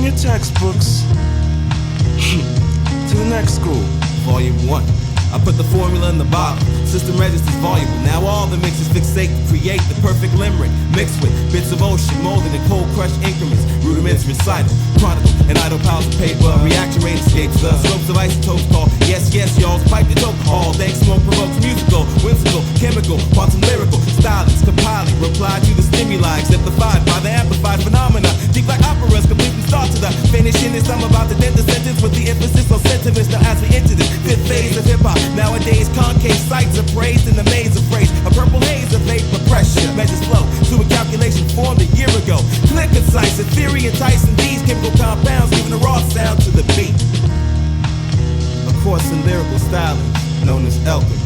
your textbooks to the next school. Volume 1. I put the formula in the bottle. System registers voluble. Now all the mixes fixate to create the perfect limerick, mixed with bits of ocean molded in cold crushed increments. Rudiments recital, chronicle, and idle piles of paper. Reaction rate escapes the slopes of isotopes called yes, yes, y'all's pipe the dope. All dank smoke provokes musical, whimsical, chemical, quantum lyrical, stylings, compiling, reply to the stimuli, exemplified by the amplified phenomena. Deep like operas, complete from start to the finish. In this, I'm about to dent the sentence with the emphasis on sentiments. Now as we enter this fifth phase of hip-hop, nowadays concave sights are praised in the maze of phrase. A purple haze of vapor pressure measures flow to a calculation formed a year ago. Clear, concise, in theory enticing these chemical compounds, giving a raw sound to the beat. A course in lyrical styling known as L-Evation.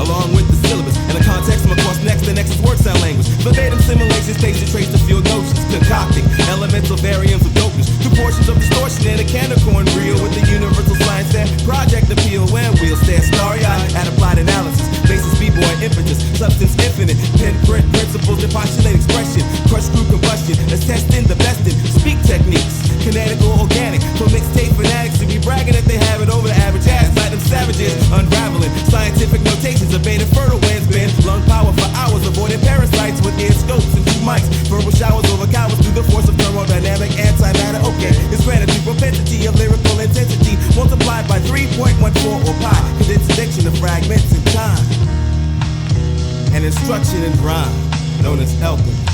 Along with the syllabus and the context from across next to next word sound language. Verbatim simulations, takes the trace to field notions, concocting elemental variants of dopeness, proportions of distortion in a can of corn real with the universal science that project appeal. When we'll stare starry-eyed at applied analysis, basis b-boy impetus, substance infinite, pinprint principles that postulate expression, crush through combustion, as testing the best in speak techniques, kinetical, organic, for mixtape fanatics to be bragging that they have it over the average ass, like them savages, unraveling scientific notations, abating fertile winds, been lung power for hours, avoiding parasites with ear scopes and 2 mics, verbal showers over cowards through the force of thermodynamic antimatter. Okay, it's granted the propensity of lyrical intensity multiplied by 3.14 or pi, condensed addiction of fragments in time, an instruction in rhyme known as L-Evation.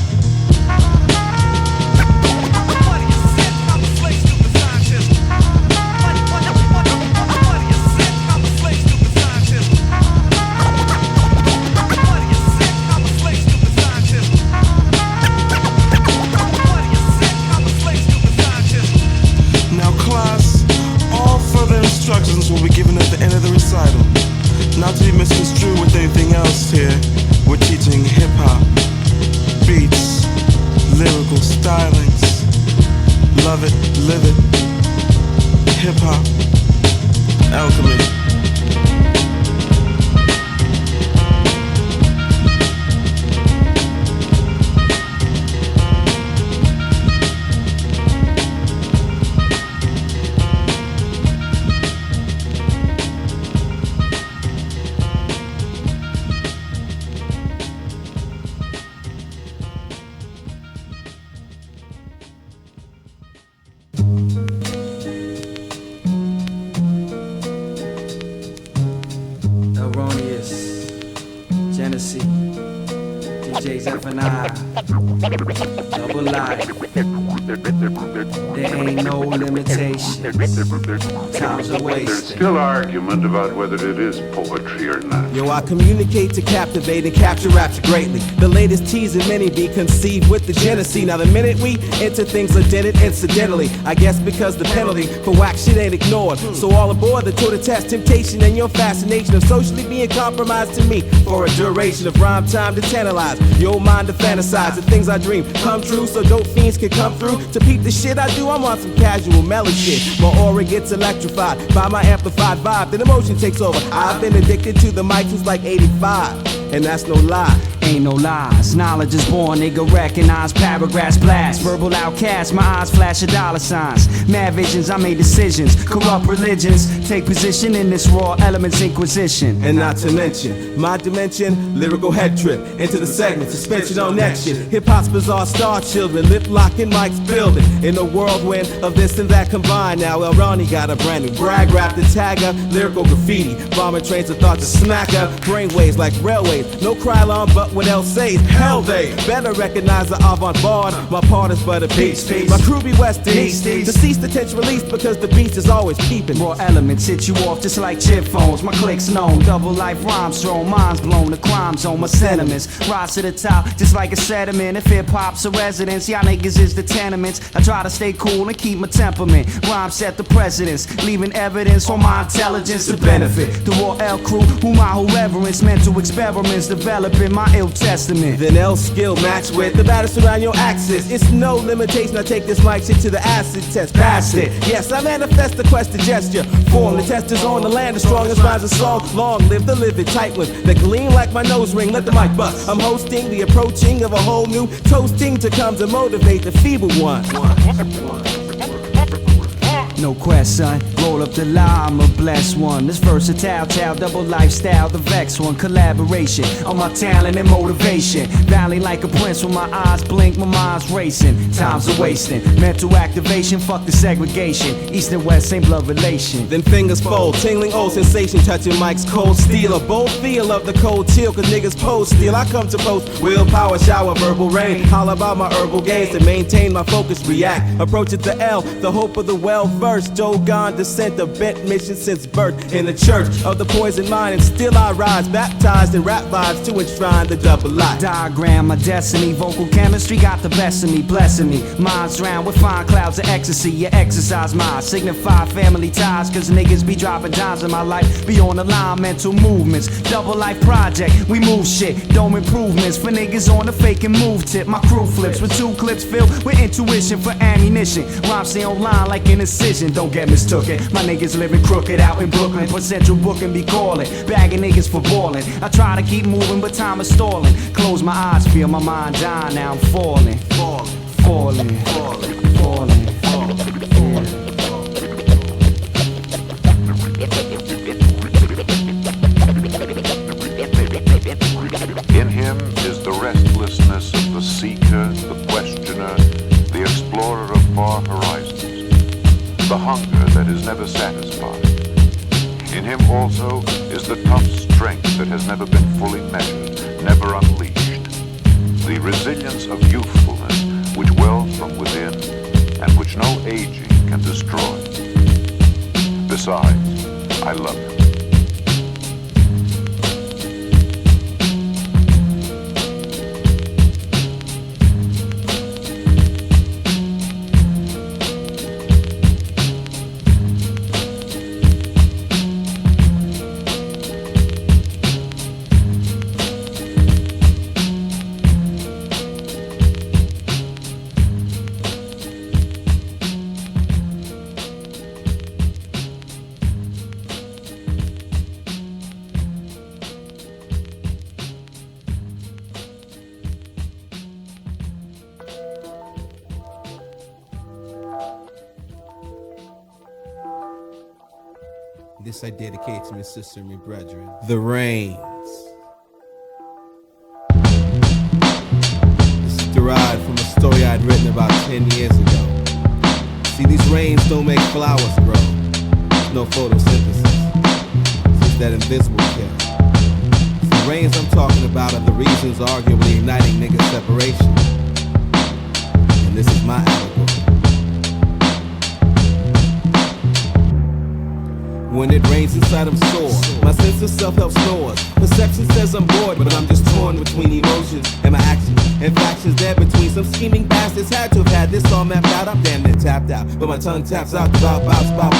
Instructions will be given at the end of the recital. Not to be misconstrued with anything else here. We're teaching hip-hop, beats, lyrical stylings. Love it, live it. Hip-hop, alchemy. Roneous, Genesee, DJs F&I, double life. There ain't no limitations. Time's a waste. There's still argument about whether it is poetry or not. Yo, I communicate to captivate and capture raps greatly. The latest tease in many be conceived with the Genesee. Now the minute we enter things are dented incidentally, I guess because the penalty for whack shit ain't ignored. So all aboard the tour to test temptation and your fascination of socially being compromised to me for a duration of rhyme time to tantalize your mind to fantasize the things I dream come true so dope fiends can come through to peep the shit I do. I'm on some casual mellow shit. My aura gets electrified by my amplified vibe. Then emotion takes over. I've been addicted to the mic since like 85, and that's no lie. Ain't no lies, knowledge is born, nigga recognize paragraphs blast. Verbal outcast, my eyes flash of dollar signs. Mad visions, I made decisions. Corrupt religions, take position in this raw elements inquisition. And not to mention, my dimension, lyrical head trip into the segment, suspension on next shit. Hip-hop's bizarre star children, lip locking mics building. In a whirlwind of this and that combined. Now R.A.I.N got a brand new brag rap, the tagger, lyrical graffiti. Bombing trains of thought to smack her, brainwaves like railways. No cry alarm, but what else says? Hell they better recognize the avant-garde. My part is but a beast. My crew be West East. Deceased attention released because the beast is always peeping. Raw elements hit you off just like chip phones. My clicks known, double life rhymes thrown. Minds blown, the crime zone, my sentiments rise to the top just like a sediment. If hip-hop's a residence, y'all niggas is the tenements. I try to stay cool and keep my temperament. Rhyme set the precedence, leaving evidence for my intelligence to benefit the raw L crew, whom I hold reverence. Mental experiments developing my ill New Testament. Then L skill match with the batters around your axis. It's no limitation, I take this mic shit to the acid test. Pass it. Yes, I manifest the quest to gesture. Form the testers on the land, the strongest rhymes a song. Long live the livid tight ones that gleam like my nose ring. Let the mic bust. I'm hosting the approaching of a whole new toasting to come to motivate the feeble one. No quest, son. Roll up the lie, I'm a blessed one. This versatile child, double lifestyle, the vex one. Collaboration on my talent and motivation. Valley like a prince when my eyes blink, my mind's racing. Time's a wasting. Mental activation, fuck the segregation. East and west, same blood relation. Then fingers fold, tingling old sensation, touching mic's cold steel. A bold feel of the cold chill, cause niggas pose steel. I come to post willpower, shower, verbal rain. Holler about my herbal gains to maintain my focus, react. Approach it to L, the hope of the well-versed. Jogan descent of bent mission since birth in the church of the poison mind, and still I rise, baptized in rap vibes to enshrine the double life. Diagram my destiny, vocal chemistry got the best of me, blessing me. Minds round with fine clouds of ecstasy, you exercise mine, signify family ties, cause niggas be dropping dimes in my life, be on the line, mental movements, double life project, we move shit, dome improvements for niggas on the fake and move tip. My crew flips with 2 clips filled with intuition for ammunition, rhymes stay online like an incision. Don't get mistaken, my niggas living crooked out in Brooklyn. For central booking be calling, bagging niggas for balling. I try to keep moving, but time is stalling. Close my eyes, feel my mind dying. Now I'm falling, falling, falling, falling, falling, falling. In him is the restlessness of the seeker, the questioner, the explorer of far horizons. The hunger that is never satisfied. In him also is the tough strength that has never been fully measured, never unleashed. The resilience of youthfulness which wells from within and which no aging can destroy. Besides, I love him. This I dedicate to my sister and my brethren. The R.A.I.N.s. This is derived from a story I'd written about 10 years ago. See, these rains don't make flowers grow. There's no photosynthesis. It's just that invisible kill. The rains I'm talking about are the reasons arguably igniting nigga separation. And this is my allegory. When it rains inside, I'm sore. My sense of self help snores. Perception says I'm bored, but I'm just torn between emotions and my actions. And factions there between some scheming bastards. Had to have had this all mapped out. I'm damn near tapped out, but my tongue taps out about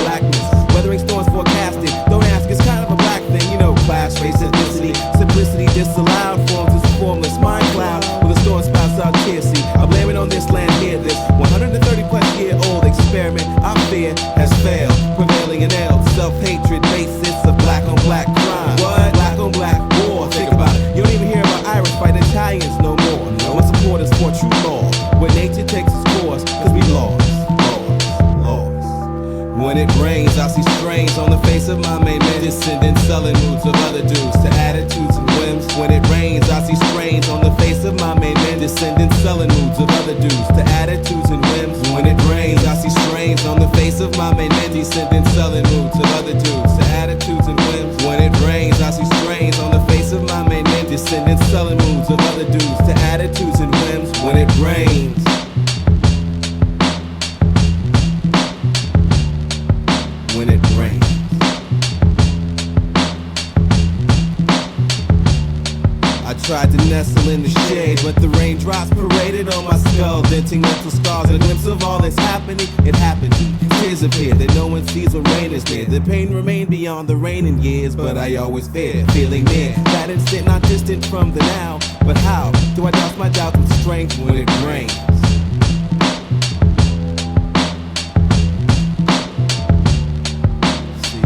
blackness. Weathering storms forecasted. Don't ask, it's kind of a black thing, you know. Class, race, ethnicity, simplicity disallowed. Forms this formless mind cloud with the storm spouts out here. See, I blame it on this land here. This 130 plus year old experiment I fear has failed. Prevailing in L, self-hatred basis of black on black crime. What? Black on black war. Think about it. You don't even hear about Irish fighting Italians no more. No, my supporters for true law. Where nature takes its course, cause we lost. When it rains, I see strains on the face of my main man. Descending sullen moods of other dudes to attitudes and whims. When it rains, I see strains on the face of my main man. Descending sullen moods of other dudes to attitudes and whims. When it rains, I see strains on the face of my main man. Descending sullen moods of other dudes to attitudes and whims. When it rains, I see strains on the face of my main man. Descending sullen moods of other dudes to attitudes and whims. When it rains. When it rains. I tried to nestle in the shade, but the raindrops paraded on my skull, denting mental scars. A glimpse of all that's happening, it happened to me. Tears appeared that no one sees when rain is near. The pain remained beyond the raining years, but I always feared feeling near that instant, not distant from the now, but annoying when it rains. See,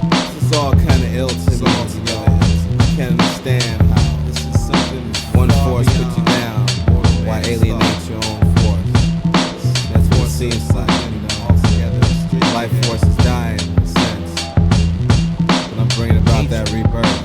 this is all kind of ill to me. I can't understand how this is something one force put you down, why alienate your own force. That's what it seems like, you know. Life force is dying in a sense, but I'm bringing about that rebirth.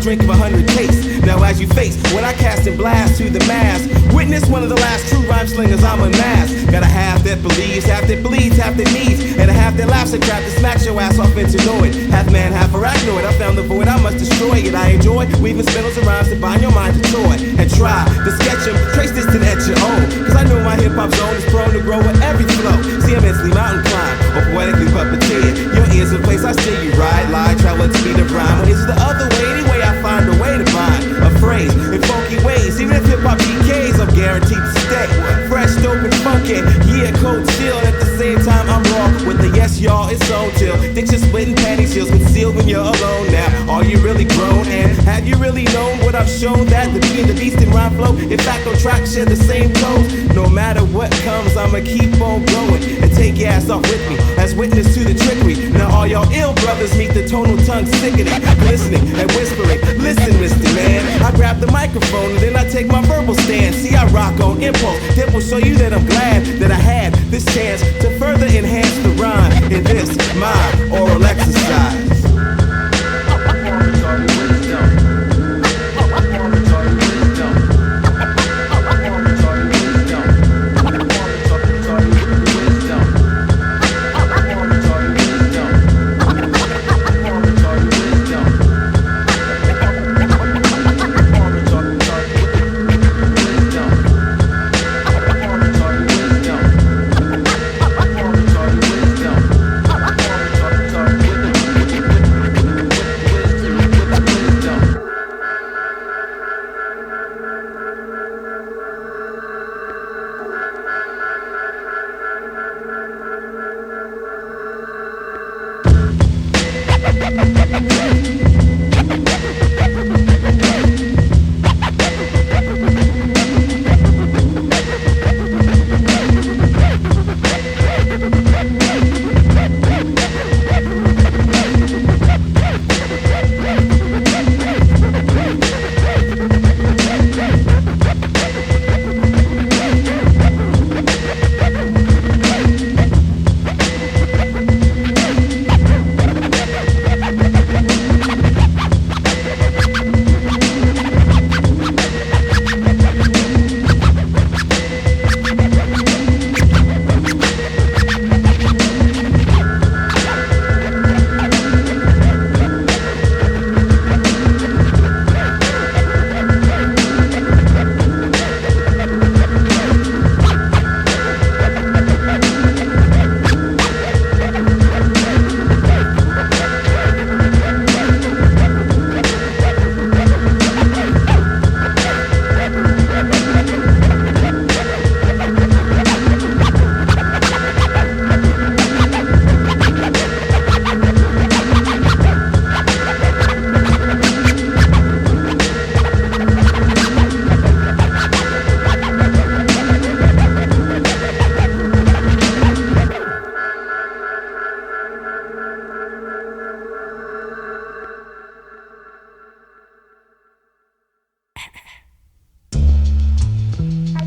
Drink of 100 tastes. Now as you face what I cast and blast to the mass, witness one of the last true rhyme slingers I'm amassed. Got a half that believes, half that bleeds, half that needs, and a half that laughs at crap that smacks your ass off into noid. Half man, half arachnoid. I found the void, I must destroy it. I enjoy weaving spindles and rhymes to bind your mind to toy and try to sketch them, trace this to at your own. Cause I know my hip hop zone is prone to grow with every flow. See, I'm mentally mountain climb or poetically puppeteer. Your ears are the place I steer you ride, lie, travel at the speed of rhyme. Or is it the other way? Anyway, I find a way to find a phrase in funky ways. Even if hip hop decays, I'm guaranteed to stay fresh, dope, and funky. Yeah, cold chill. At the same time, I'm raw with the yes, y'all. It's on till diction splitting panty seals concealed when you're alone. Now, are you really grown? And have you really known what I've shown? That the beat and the beast in rhyme flow, in fact, on track share the same tones. No matter what comes, I'ma keep on going and take your ass off with me as witness to the trickery. Now, all y'all ill brothers meet the tonal tongue sickening, glistening and whispering. Listen, Mr. Man, I grab the microphone and then I take my verbal stand. See, I rock on impulse. That will show you that I'm glad that I had this chance to further enhance the rhyme in this, my oral exercise.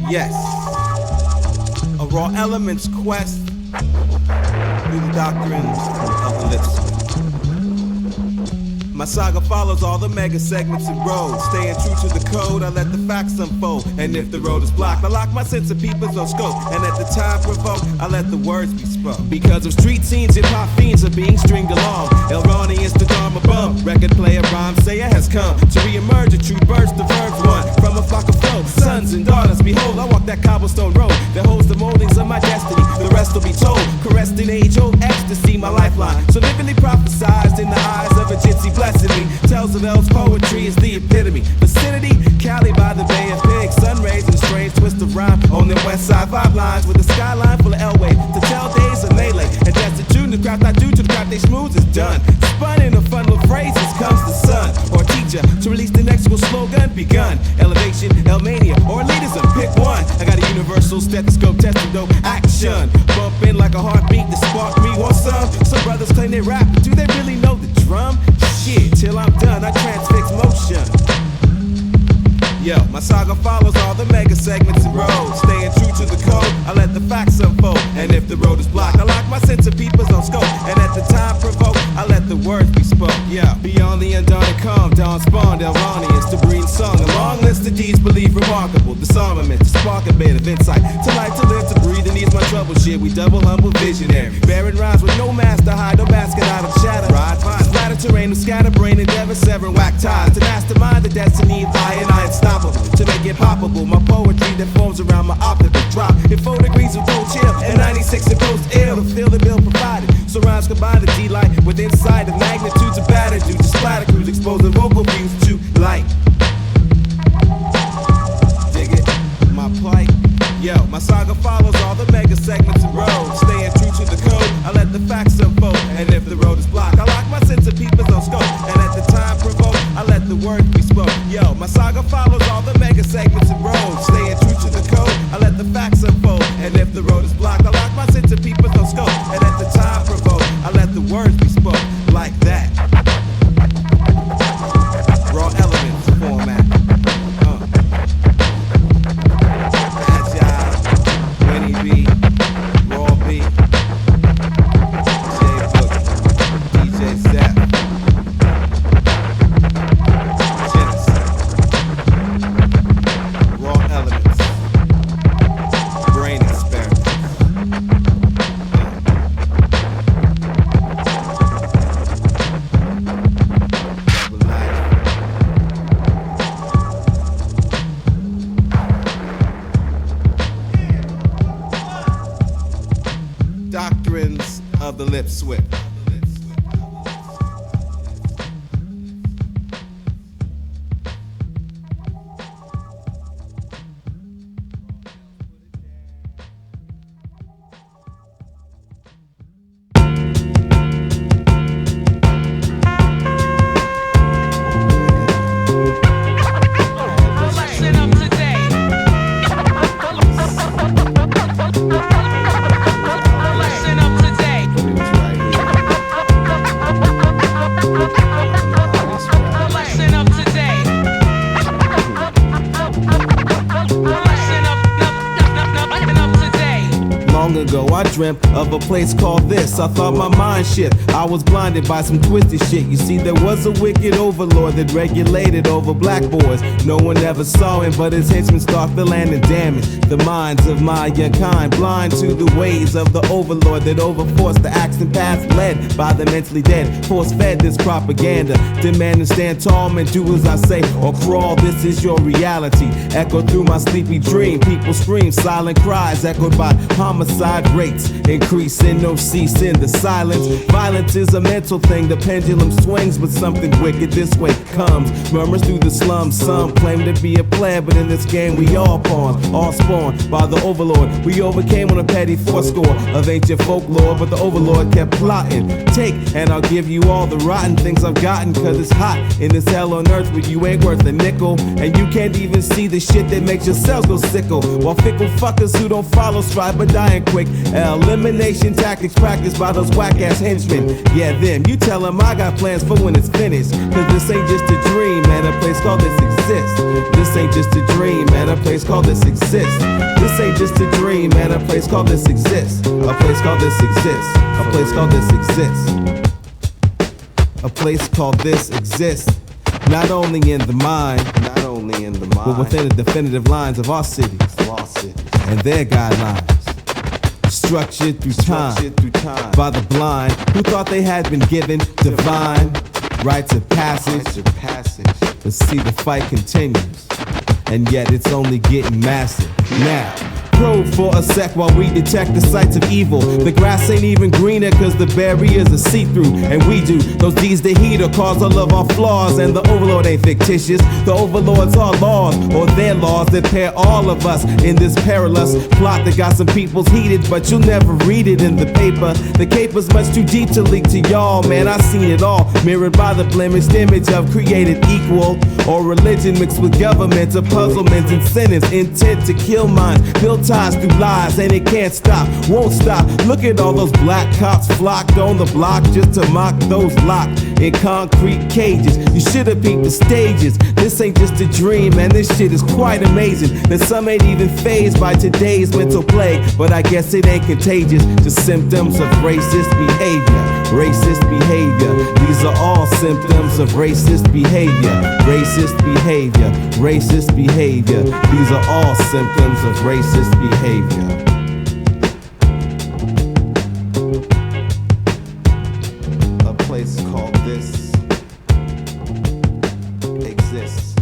Yes, a raw elements quest through the doctrines of the lips. My saga follows all the mega segments and roads. Staying true to the code, I let the facts unfold. And if the road is blocked, I lock my sense of peepers on scope. And at the time provoked, I let the words be spoke. Because of street scenes, hip-hop fiends are being stringed along. Roneous, the Dharma bum. Record player, rhyme sayer has come to re-emerge a true burst of verbs one. From a flock of flow, sons and daughters, behold, I walk that cobblestone road that holds the moldings of my destiny. The rest will be told, caressed in age-old ecstasy, my lifeline. So livingly prophesized in the eyes of a gypsy blessing me. Tells of L's poetry is the epitome. Vicinity, Cali by the Bay of Pigs. Sun rays and a strange twist of rhyme on the west side vibe lines with a skyline full of L-Wave to tell days of melee. And that's the tune, the craft I do to the craft they smooth is done. Spun in a funnel of phrases comes the son or teacher to release the next slogan begun. L-Evation, L-Mania, or elitism, pick one. I got a universal stethoscope testing dope action. Bumping like a heartbeat to spark me. Want some brothers claim they rap, but do they really know the drum? Shit, till I'm done, I transfix motion. Yo, my saga follows all the mega segments and roads. Staying true to the code, I let the facts unfold. And if the road is blocked, I lock my sense of peepers on scope. And at the time provoked, I let the words be spoke. Yeah, beyond the undaunted calm, dawn spawned Roneous to breathe song. A long list of deeds believed remarkable. Disarmament, to spark a bit of insight. To life, to live, to breathe, and ease my trouble shit. We double humble visionary. Bearing rhymes with no master hide, no basket out of shadow. Ride, splatter terrain with scatterbrain, endeavor, severing whack ties. To mastermind the destiny of I and I unstoppable. To make it poppable, my poetry that forms around my optical drop. In 4 degrees of cold chill, and 96 in post ill. To feel the bill provided. So rhymes combine the D-light with insight of magnitudes of batter due to splatter crews exposing vocal views to light. Dig it, my plight. Yo, my saga follows all the mega segments and roads. Staying true to the code, I let the facts unfold. And if the road is blocked, I lock my sense of peepers on scope. And at the time provoked, I let the words be spoke. Yo, my saga follows all the mega segments and roads. Staying true to the code, I let the facts unfold. And if the road is blocked, I lock my sense of peepers on scope. And at the time provoked, I let the words be spoke. Like that. Raw elements format. Doctrines of the lip swift. Ago, I dreamt of a place called this. I thought my mind shift. I was blinded by some twisted shit. You see, there was a wicked overlord that regulated over black boys. No one ever saw him, but his henchmen stalked the land and damaged the minds of my young kind. Blind to the ways of the overlord that overforced the acts and paths led by the mentally dead. Force-fed this propaganda, demand to stand tall, man, do as I say or crawl. This is your reality. Echoed through my sleepy dream. People scream, silent cries echoed by homicide rates increasing, no cease in the silence. Violence is a mental thing. The pendulum swings, but something wicked this way comes. Murmurs through the slums. Some claim to be a player, but in this game we all pawns, all spawned by the overlord. We overcame on a petty fourscore of ancient folklore, but the overlord kept plotting. Take, and I'll give you all the rotten things I've gotten, cause it's hot in this hell on earth where you ain't worth a nickel, and you can't even see the shit that makes your cells go sickle. While fickle fuckers who don't follow strive but dying quick. L Now elimination tactics practiced by those whack-ass henchmen. Yeah, them, you tell them I got plans for when it's finished. Cause this ain't just a dream, man, a place called this exists. This ain't just a dream, man, a place called this exists. This ain't just a dream, man, a place called this exists. A place called this exists. A place called this exists. A place called this exists. Not only in the mind, but within the definitive lines of our cities and their guidelines. Structured through time by the blind who thought they had been given divine rites of passage. But see, the fight continues, and yet it's only getting massive now. Probe for a sec while we detect the sights of evil. The grass ain't even greener cause the barriers are see-through. And we do those deeds to heat or cause all of our flaws. And the overlord ain't fictitious. The overlords are laws, or their laws that pair all of us in this perilous plot that got some people's heated, but you'll never read it in the paper. The caper's much too deep to leak to y'all, man. I seen it all, mirrored by the blemished image of created equal, or religion mixed with government, or puzzlement and sentence, intent to kill minds, build ties through lies, and it can't stop, won't stop. Look at all those black cops flocked on the block just to mock those locked in concrete cages. You should have peeped the stages. This ain't just a dream, man, this shit is quite amazing. That some ain't even fazed by today's mental plague, but I guess it ain't contagious. Just symptoms of racist behavior. Racist behavior. These are all symptoms of racist behavior. Racist behavior. Racist behavior. These are all symptoms of racist behavior. A place called this exists.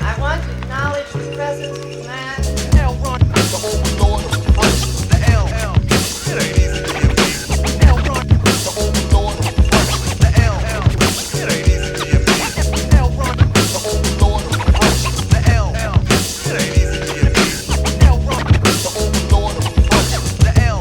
I want to acknowledge the presence of the man. L-Run, the overlord of oppression. The L, it ain't easy to be a beast. L-Run, the overlord of oppression. The L, it ain't easy to be a beast. L-Run, the overlord of oppression. The L, it ain't easy to be a beast. L-Run, the overlord of oppression. The L.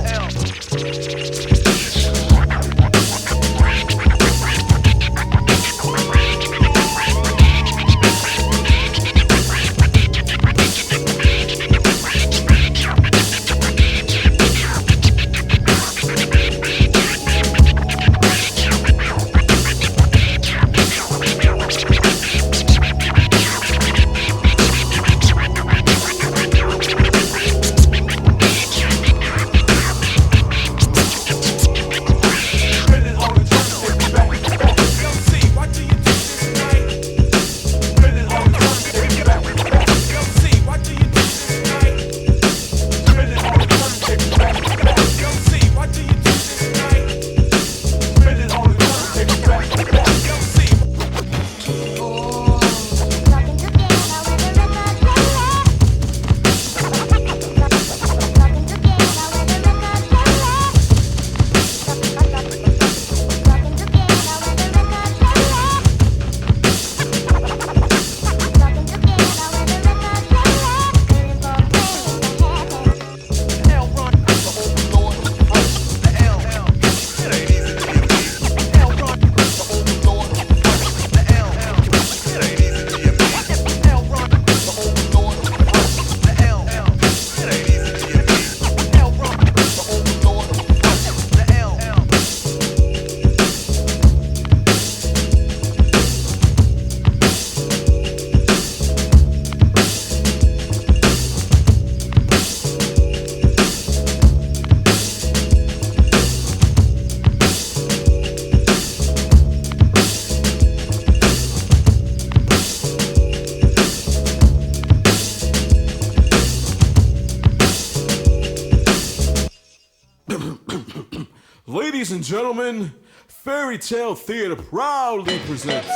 Ladies and gentlemen, Fairy Tale Theater proudly presents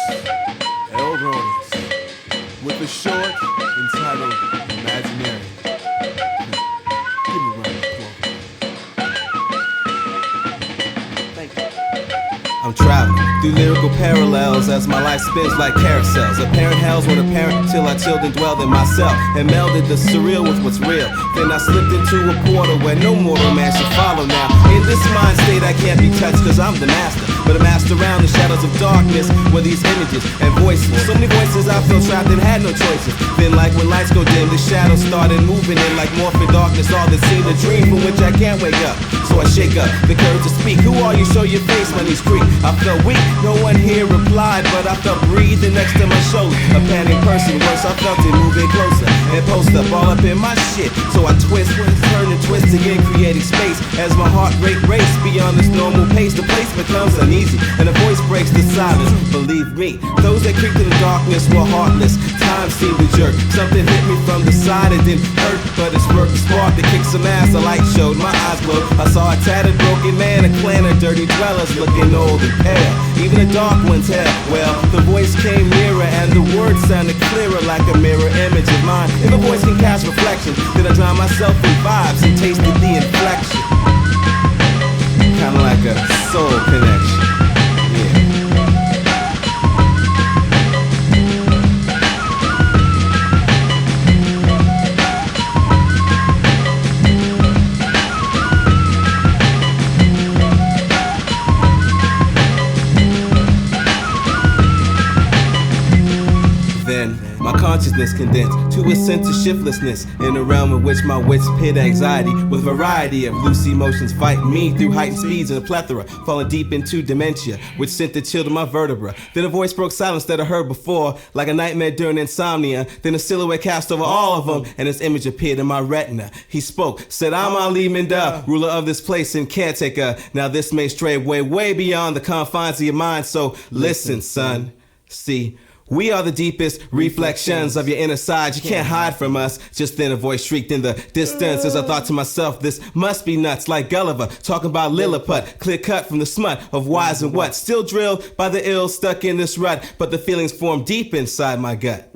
Roneous with the short entitled Imaginarium. Give me a round of applause. I'm traveling through lyrical parallels as my life spins like carousels. Apparent hells were apparent till our children dwelled in myself and melded the surreal with what's real. Then I slipped into a portal where no mortal man should follow now. In this mind state I can't be touched cause I'm the master, but a master around the shadows of darkness were these images and voices. So many voices I felt trapped and had no choices. Then like when lights go dim, the shadows started moving in like morphing darkness. All that seemed a dream from which I can't wake up. So I shake up the courage to speak. Who are you? Show your face when these creak. I felt weak, no one here replied, but I felt breathing next to my shoulder. A panic person, worse I felt it moving closer and post up all up in my shit. So I twist, turn and twist again, creating space as my heart rate race beyond this normal pace. The place becomes uneasy and a voice breaks the silence. Believe me, those that creaked in the darkness were heartless. Time seemed to jerk. Something hit me from the side. It didn't hurt, but it sparked the spark to kick some ass. A light showed, my eyes glowed. I saw a tattered, broken man, a clan of dirty dwellers looking old and pale. Even the dark ones had. Well, the voice came nearer and the words sounded clearer like a mirror image of mine. If a voice can cast reflection, then I drown myself in vibes and tasted the inflection. Kinda like a soul connection. Yeah. My consciousness condensed to a sense of shiftlessness in a realm in which my wits pit anxiety with variety of loose emotions fighting me through heightened speeds and a plethora, falling deep into dementia, which sent the chill to my vertebra. Then a voice broke silence that I heard before, like a nightmare during insomnia. Then a silhouette cast over all of them, and his image appeared in my retina. He spoke, said, "I'm Ali Minda, ruler of this place and caretaker. Now this may stray way beyond the confines of your mind, so listen, son. See, we are the deepest reflections of your inner side. You can't hide from us." Just then a voice shrieked in the distance as I thought to myself, this must be nuts, like Gulliver talking about Lilliput, clear cut from the smut of whys and what. Still drilled by the ill, stuck in this rut, but the feelings formed deep inside my gut.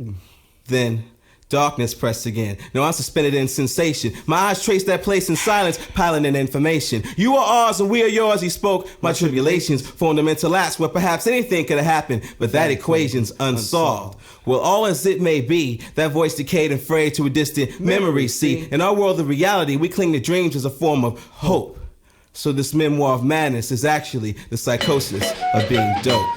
Then darkness pressed again. Now I'm suspended in sensation. My eyes traced that place in silence, piling in information. "You are ours and we are yours," he spoke. My tribulations formed a mental lapse where perhaps anything could have happened, but that equation's unsolved. Well, all as it may be, that voice decayed and frayed to a distant memory. See, in our world of reality, we cling to dreams as a form of hope. So this memoir of madness is actually the psychosis of being dope.